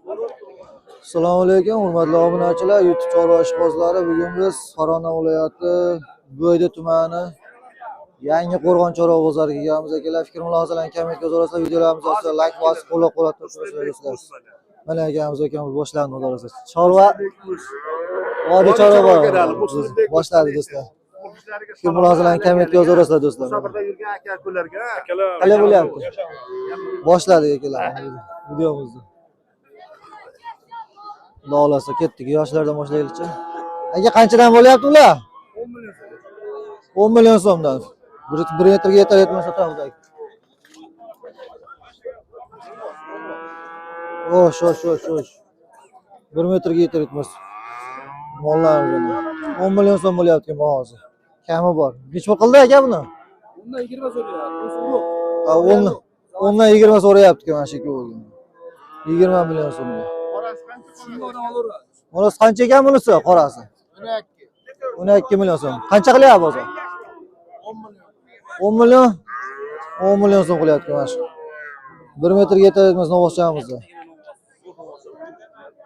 Assalomu alaykum, hurmatli obunachilar, YouTube chorva ishqibozlari. Bugun biz Farg'ona viloyati Bo'yda tumani Yangi Qo'rg'on chorva bozoriga kelganmiz. Akalar, fikr mulohazalarni kommentga yozasizlar, videolarimizni ostida like bosib qo'llab-quvvatlab turasizlar. Mana akamiz boshlandi o'rtasida. Chorva vodiy chorva boshladi do'stlar. Fikr mulohazalarni kommentga yozasizlar do'stlar. Safarda yurgan aka-ukalarga Qalay bo'lyapti? Boshladik akalar videomizni. Xudo xolasa ketdik, yoshlardan boshlaylikchi. Aka, qanchadan bo'lyapti ular? 10 million. 10 million so'mdan. 1 metrga yetar etmasa tog'dagi. Shosh. 1 metrga yetar etmas. Mollarimiz 10 million so'm bo'lyapti hozir. Kami bor. Nech pul qildi aka buni? 10dan 20 so'rayapti. Yo'q. Ha, 10dan 20 so'rayapti mana shu bo'ldi. 20 million so'm. Qorasi qancha? Shundan olaveradi. Qorasi qancha ekan bunisi? Qorasi 12 million so'm. Qancha qilyapti bozor? 10 million. 10 million so'm qilyapti mana shu. 1 metrga yetar etmas novvoschamizda.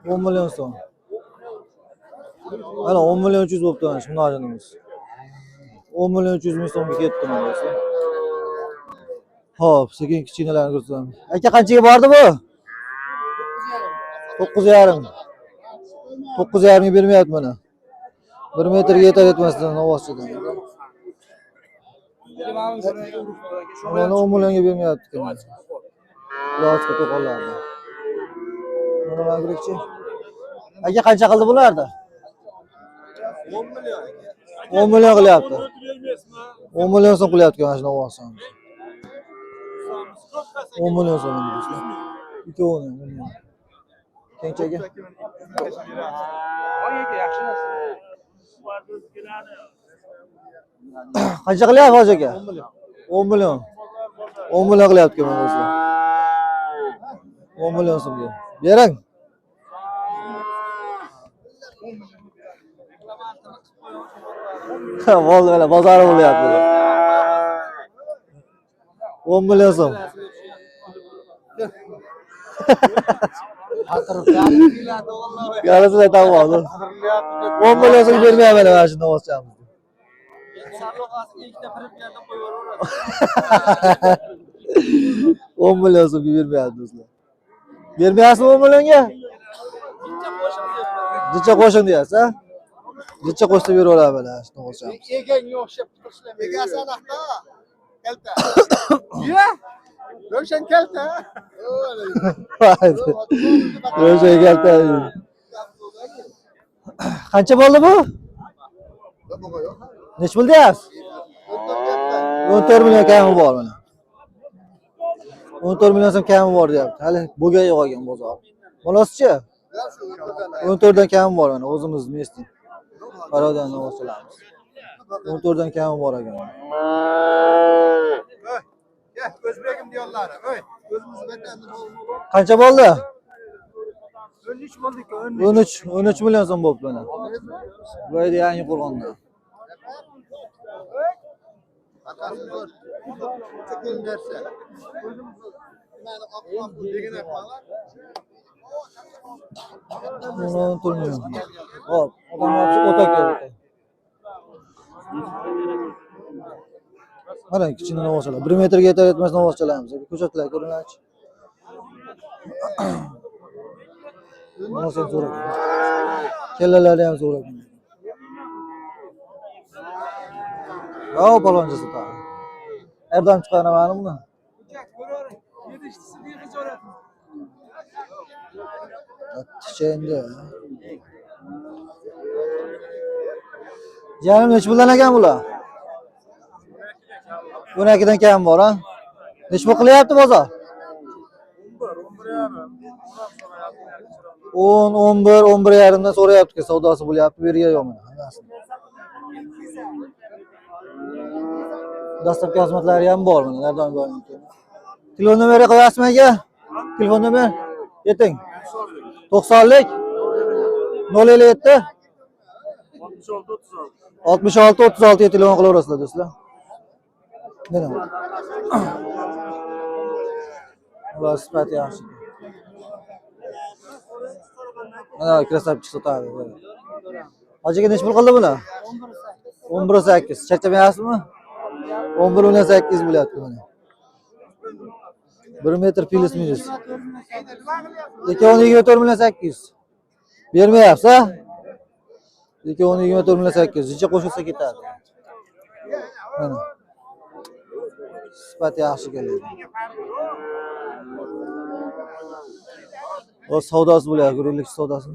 10 million so'm. Mana 10 million 300 bo'pti mana shu nojinimiz. 10 million 300 ming so'mga ketdi mana do'stlar. Xo'p, sekin kichkinalarni ko'rsataman. Aka, qanchaga bordi bu? 9,5. 9,5 bermayapti mana. 1 metrga yetar etmasdan novvoschada. Mana 10 millionga bermayapti ekan. Lozga to'qonlardi. Mana mag'rikchi. Aka, qancha qildi bularda? 10 million. 10 million qilyapti. 10 million so'm qilyapti mana shu novvochamiz. 10 million so'm do'stlar. Ikkovini. Kenchaga. Qancha qilyapti hozir aka? 10 million. 10 million qilyapti mana do'stlar. 10 million so'mga. Bering. Bo'ldi, mana bozori bo'lyapti. 10 million so'm. Yarısını tam oldu. 10 milyon so'm bermayman mana shu novvochamiz. 10 million so'm bermayapti do'stlar. Bermayapsizmi 10 millionga? Jicha qo'shing deyapsiz, ha? Jicha qo'shib berib olaman mana shu novvochamiz. Eganga o'xshab turishlar. Egasi anaqa. Kalta. Ya? Roshan kalta. Roshan kalta. Qancha bo'ldi bu? Nech pul deyapsiz? 14 million kami bor mana. 14 million so'm kami bor deyapti. Hali bo'gay yo'q ekan bozor. Bo'lasiz-chi? 14 dan kami bor mana o'zimiz mestin. Parodan novvochalarimiz. 14 dan kami bor ekan. O'zbegim diyorlar. Oy, o'zimiz vatanda bo'ldi. Qancha bo'ldi? 13 bo'ldi-ku, 13 million so'm bo'libdi mana. Bo'yda Yangi Qo'rg'ondan. Akasi zo'r. Chiqin bersa. Mana oq degan aqlar. Bunu turmuyor. Hop, adamlar otak yaptı. Mana kichkina novvochalar. 1 metrga yetar etmas novvochalarimiz. Ko'rsatlar, ko'ringlarchi. Mana sen so'rab. Kellalari ham so'rab. Yo, palonchasi ta. Erdan chiqaraman buni. Şimdi. Canım nech puldan ekan bular? 12 dan kam bor, ha? Nech pul qilyapti bozor? 10, 11, 11,5 dan so'rayapti, savdosi bo'lyapti, berga yo'q mana. Dastlabki xizmatlari ham bor mana, nerdan bor ekan? Telefon nomeri qo'yasizmi aka? Telefon nomer? Yeting. 90'lik 057 66 36 telefon qilaverasizlar do'stlar. Mana. Ular sifati yaxshi. Mana krasavchik sotadi. Hojiga necha pul qildi buni? 11.8. Charchamayapsizmi? 11.8 bo'lyapti mana. 1 metr plus minus. Ikkovini 24.8. Bermayapsiz, ha? Ikkovini 24.8. Necha qo'shilsa ketadi. Mana. Sifat yaxshi keladi. O savdosi bo'lyapti, guruhlik savdosi.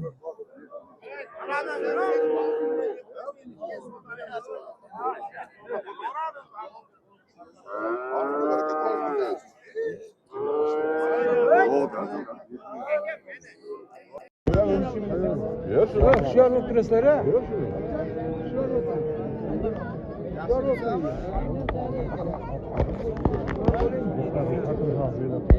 Şu an oturuyorlar ha.